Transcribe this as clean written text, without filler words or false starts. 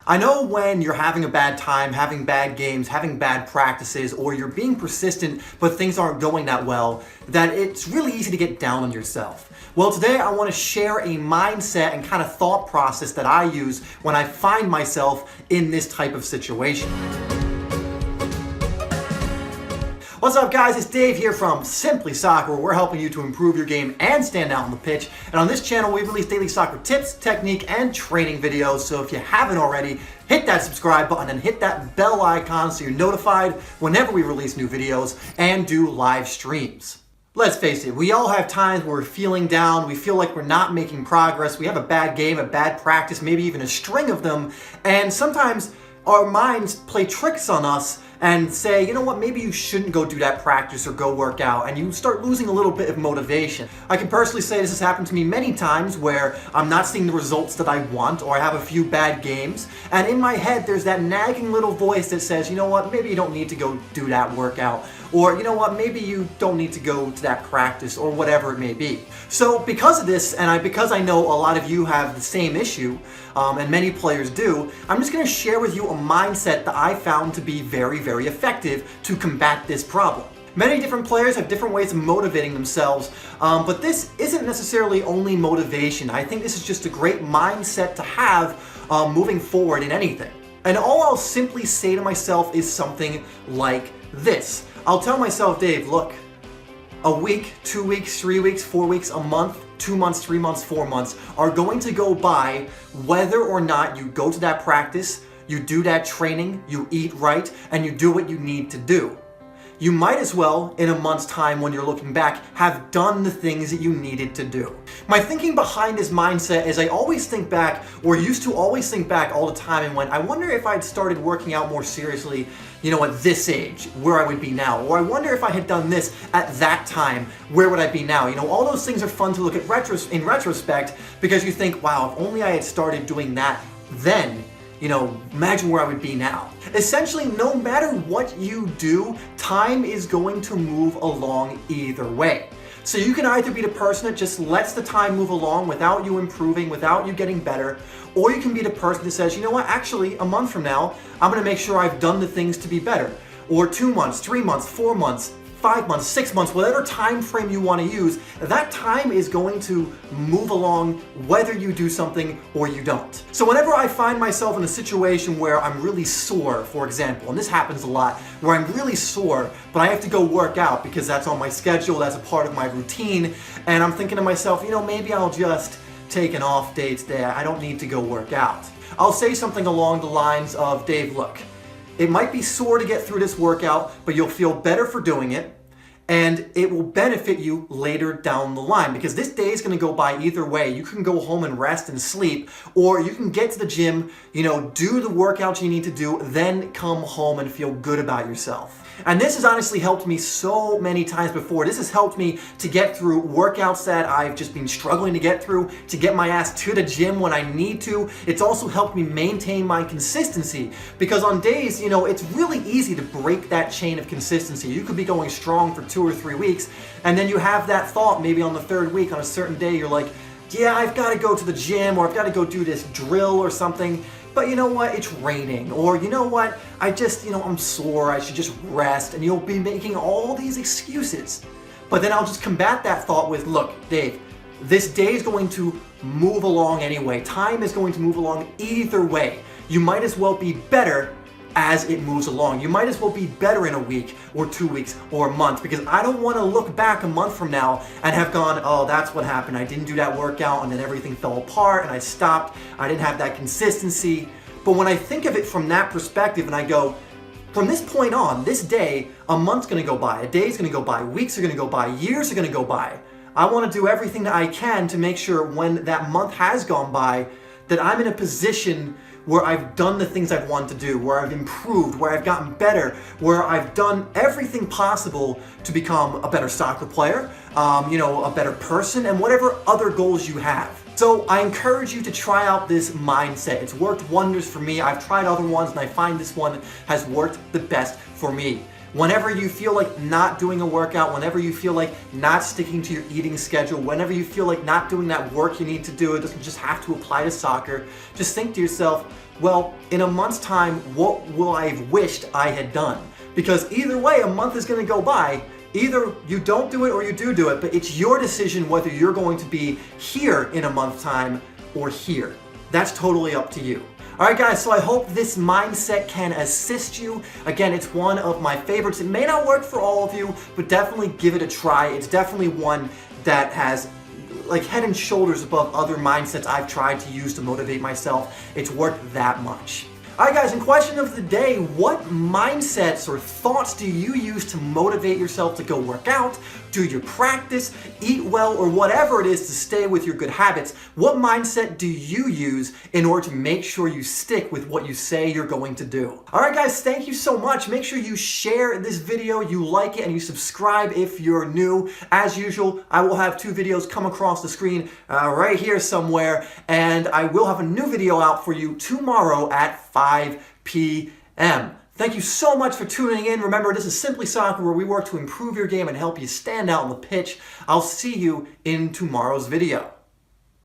I know when you're having a bad time, having bad games, having bad practices, or you're being persistent but things aren't going that well, that it's really easy to get down on yourself. Well, today I want to share a mindset and kind of thought process that I use when I find myself in this type of situation. What's up, guys? It's Dave here from SimplySoccer, where we're helping you to improve your game and stand out on the pitch. And on this channel, we release daily soccer tips, technique, and training videos. So if you haven't already, hit that subscribe button and hit that bell icon so you're notified whenever we release new videos and do live streams. Let's face it, we all have times where we're feeling down, we feel like we're not making progress, we have a bad game, a bad practice, maybe even a string of them, and sometimes our minds play tricks on us and say, you know what, maybe you shouldn't go do that practice or go work out, and you start losing a little bit of motivation. I can personally say this has happened to me many times where I'm not seeing the results that I want, or I have a few bad games, and in my head there's that nagging little voice that says, you know what, maybe you don't need to go do that workout, or you know what, maybe you don't need to go to that practice, or whatever it may be. So because of this, and because I know a lot of you have the same issue, and many players do, I'm just going to share with you a mindset that I found to be very effective to combat this problem. Many different players have different ways of motivating themselves, but this isn't necessarily only motivation. I think this is just a great mindset to have moving forward in anything. And all I'll simply say to myself is something like this. I'll tell myself, Dave, look, a week, 2 weeks, 3 weeks, 4 weeks, a month, 2 months, 3 months, 4 months are going to go by whether or not you go to that practice, you do that training, you eat right, and you do what you need to do. You might as well, in a month's time when you're looking back, have done the things that you needed to do. My thinking behind this mindset is I always think back, or used to always think back all the time, and went, I wonder if I'd started working out more seriously, you know, at this age, where I would be now. Or I wonder if I had done this at that time, where would I be now? You know, all those things are fun to look at in retrospect, because you think, wow, if only I had started doing that then, you know, imagine where I would be now. Essentially, no matter what you do, time is going to move along either way. So you can either be the person that just lets the time move along without you improving, without you getting better, or you can be the person that says, you know what, actually, a month from now, I'm gonna make sure I've done the things to be better. Or 2 months, 3 months, 4 months, 5 months, 6 months, whatever time frame you want to use, that time is going to move along whether you do something or you don't. So whenever I find myself in a situation where I'm really sore, for example, and this happens a lot, where I'm really sore, but I have to go work out because that's on my schedule, that's a part of my routine, and I'm thinking to myself, you know, maybe I'll just take an off day today, I don't need to go work out. I'll say something along the lines of, Dave, look, it might be sore to get through this workout, but you'll feel better for doing it, and it will benefit you later down the line, because this day is going to go by either way. You can go home and rest and sleep, or you can get to the gym, you know, do the workouts you need to do, then come home and feel good about yourself. And this has honestly helped me so many times before. This has helped me to get through workouts that I've just been struggling to get through, to get my ass to the gym when I need to. It's also helped me maintain my consistency, because on days, you know, it's really easy to break that chain of consistency. You could be going strong for 2 or 3 weeks, and then you have that thought maybe on the 3rd week, on a certain day, you're like, yeah, I've got to go to the gym, or I've got to go do this drill or something. But you know what, it's raining, or you know what, I just, you know, I'm sore, I should just rest, and you'll be making all these excuses. But then I'll just combat that thought with, look, Dave, this day is going to move along anyway. Time is going to move along either way. You might as well be better as it moves along. You might as well be better in a week or 2 weeks or a month, because I don't want to look back a month from now and have gone, oh, that's what happened. I didn't do that workout and then everything fell apart and I stopped. I didn't have that consistency. But when I think of it from that perspective and I go, from this point on, this day, a month's going to go by, a day's going to go by, weeks are going to go by, years are going to go by. I want to do everything that I can to make sure when that month has gone by that I'm in a position where I've done the things I've wanted to do, where I've improved, where I've gotten better, where I've done everything possible to become a better soccer player, you know, a better person, and whatever other goals you have. So I encourage you to try out this mindset. It's worked wonders for me. I've tried other ones and I find this one has worked the best for me. Whenever you feel like not doing a workout, whenever you feel like not sticking to your eating schedule, whenever you feel like not doing that work you need to do, it doesn't just have to apply to soccer, just think to yourself, well, in a month's time, what will I have wished I had done? Because either way, a month is going to go by. Either you don't do it or you do it, but it's your decision whether you're going to be here in a month's time or here. That's totally up to you. All right, guys, so I hope this mindset can assist you. Again, it's one of my favorites. It may not work for all of you, but definitely give it a try. It's definitely one that has like head and shoulders above other mindsets I've tried to use to motivate myself. It's worked that much. All right, guys, in question of the day, what mindsets or thoughts do you use to motivate yourself to go work out, do your practice, eat well, or whatever it is to stay with your good habits? What mindset do you use in order to make sure you stick with what you say you're going to do? All right, guys, thank you so much. Make sure you share this video, you like it, and you subscribe if you're new. As usual, I will have 2 videos come across the screen right here somewhere, and I will have a new video out for you tomorrow at 5 p.m. Thank you so much for tuning in. Remember, this is Simply Soccer, where we work to improve your game and help you stand out on the pitch. I'll see you in tomorrow's video.